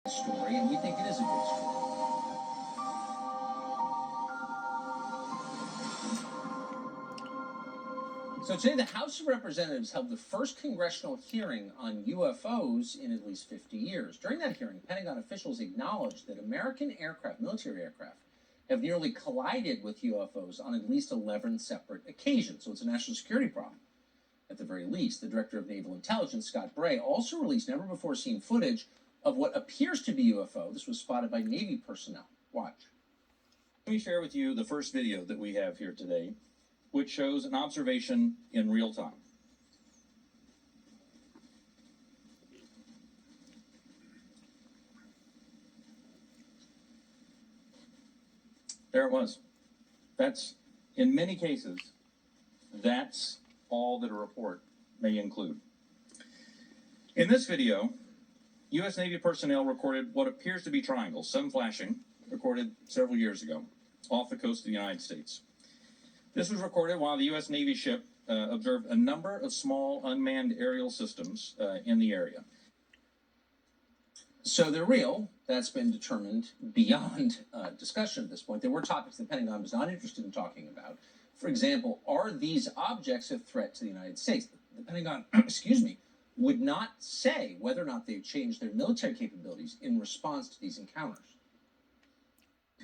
story, and we think it is a good story. So today, the House of Representatives held the first congressional hearing on UFOs in at least 50 years. During that hearing, Pentagon officials acknowledged that American aircraft, military aircraft, have nearly collided with UFOs on at least 11 separate occasions. So it's a national security problem, at the very least. The Director of Naval Intelligence, Scott Bray, also released never-before-seen footage of what appears to be UFO. This was spotted by Navy personnel. Watch. Let me share with you the first video that we have here today, which shows an observation in real time. There it was. That's, in many cases, that's all that a report may include. In this video, U.S. Navy personnel recorded what appears to be triangles, some flashing, recorded several years ago, off the coast of the United States. This was recorded while the U.S. Navy ship observed a number of small unmanned aerial systems in the area. So they're real. That's been determined beyond discussion at this point. There were topics the Pentagon was not interested in talking about. For example, are these objects a threat to the United States? The Pentagon, would not say whether or not they've changed their military capabilities in response to these encounters.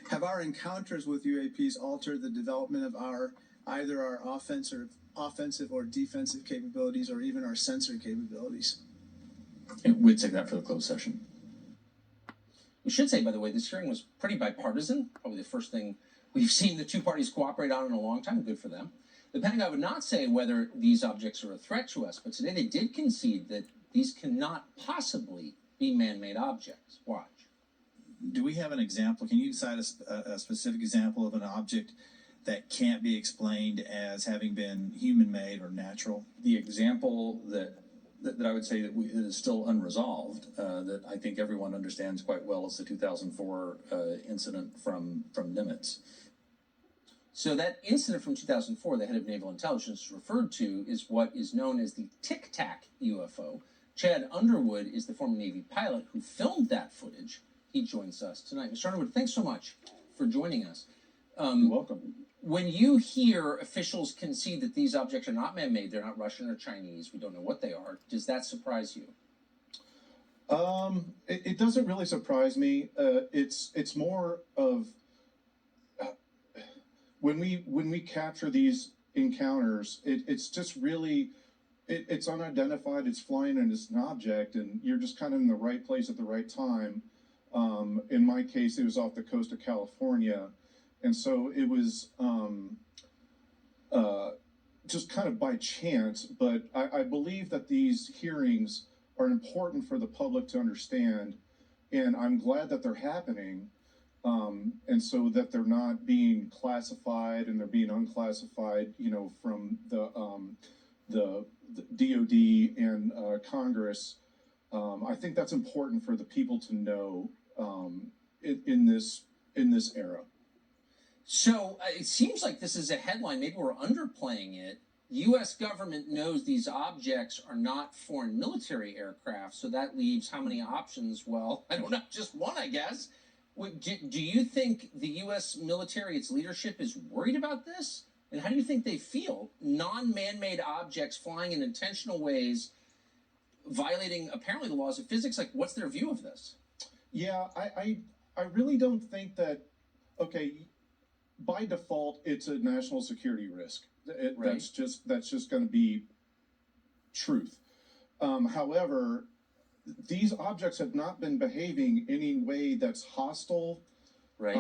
Have our encounters with UAPs altered the development of either our offensive or defensive capabilities, or even our sensor capabilities? We'd take that for the closed session. We should say, by the way, this hearing was pretty bipartisan. Probably the first thing we've seen the two parties cooperate on in a long time. Good for them. The Pentagon would not say whether these objects are a threat to us, but today they did concede that these cannot possibly be man-made objects. Watch. Do we have an example? Can you cite a specific example of an object that can't be explained as having been human-made or natural? The example that I would say that is still unresolved, that I think everyone understands quite well, is the 2004 incident from Nimitz. So that incident from 2004, the head of Naval Intelligence referred to, is what is known as the Tic Tac UFO. Chad Underwood is the former Navy pilot who filmed that footage. He joins us tonight. Mr. Underwood, thanks so much for joining us. You're welcome. When you hear officials concede that these objects are not man-made, they're not Russian or Chinese, we don't know what they are, does that surprise you? It doesn't really surprise me. It's more of when we capture these encounters, it's just really it's unidentified. It's flying and it's an object, and you're just kind of in the right place at the right time. In my case, it was off the coast of California, and so it was just kind of by chance. But I believe that these hearings are important for the public to understand, and I'm glad that they're happening, and so that they're not being classified and they're being unclassified, from the DOD and Congress. I think that's important for the people to know in this era. So it seems like this is a headline. Maybe we're underplaying it. U.S. government knows these objects are not foreign military aircraft, so that leaves how many options? Well, I don't know, just one, I guess. Do you think the U.S. military, its leadership, is worried about this? And how do you think they feel? Non-man-made objects flying in intentional ways, violating apparently the laws of physics. Like, what's their view of this? Yeah, I really don't think that. Okay, by default, it's a national security risk. Right. That's just going to be truth. However, these objects have not been behaving any way that's hostile, Right.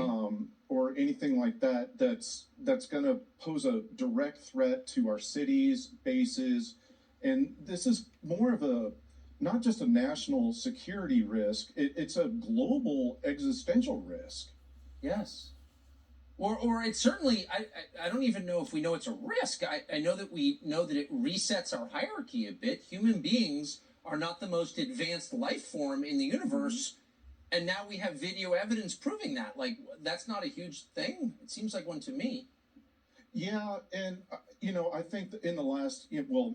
Or anything like that. That's going to pose a direct threat to our cities, bases, and this is more of a not just a national security risk. It's a global existential risk. Yes. Or it's certainly, I don't even know if we know it's a risk. I know that we know that it resets our hierarchy a bit. Human beings are not the most advanced life form in the universe. Mm-hmm. And now we have video evidence proving that. Like, that's not a huge thing. It seems like one to me. Yeah, and, I think that in the last,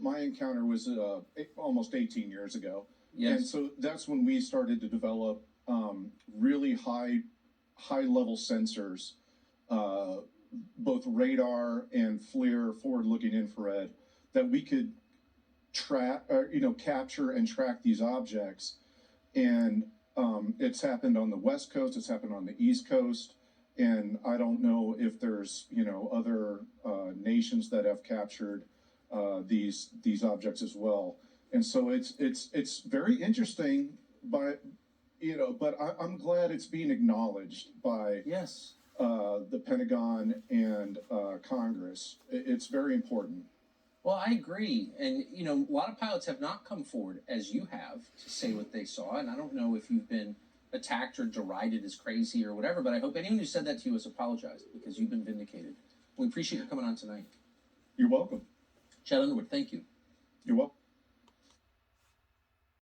my encounter was almost 18 years ago. Yes. And so that's when we started to develop high level sensors, both radar and FLIR, forward looking infrared, that we could capture and track these objects. And it's happened on the West Coast, it's happened on the East Coast, and I don't know if there's other nations that have captured these objects as well. And so it's very interesting, but I'm glad it's being acknowledged by Yes. the Pentagon and Congress. It's very important. Well, I agree. And, a lot of pilots have not come forward, as you have, to say what they saw. And I don't know if you've been attacked or derided as crazy or whatever, but I hope anyone who said that to you has apologized, because you've been vindicated. We appreciate you coming on tonight. You're welcome. Chad Underwood, thank you. You're welcome.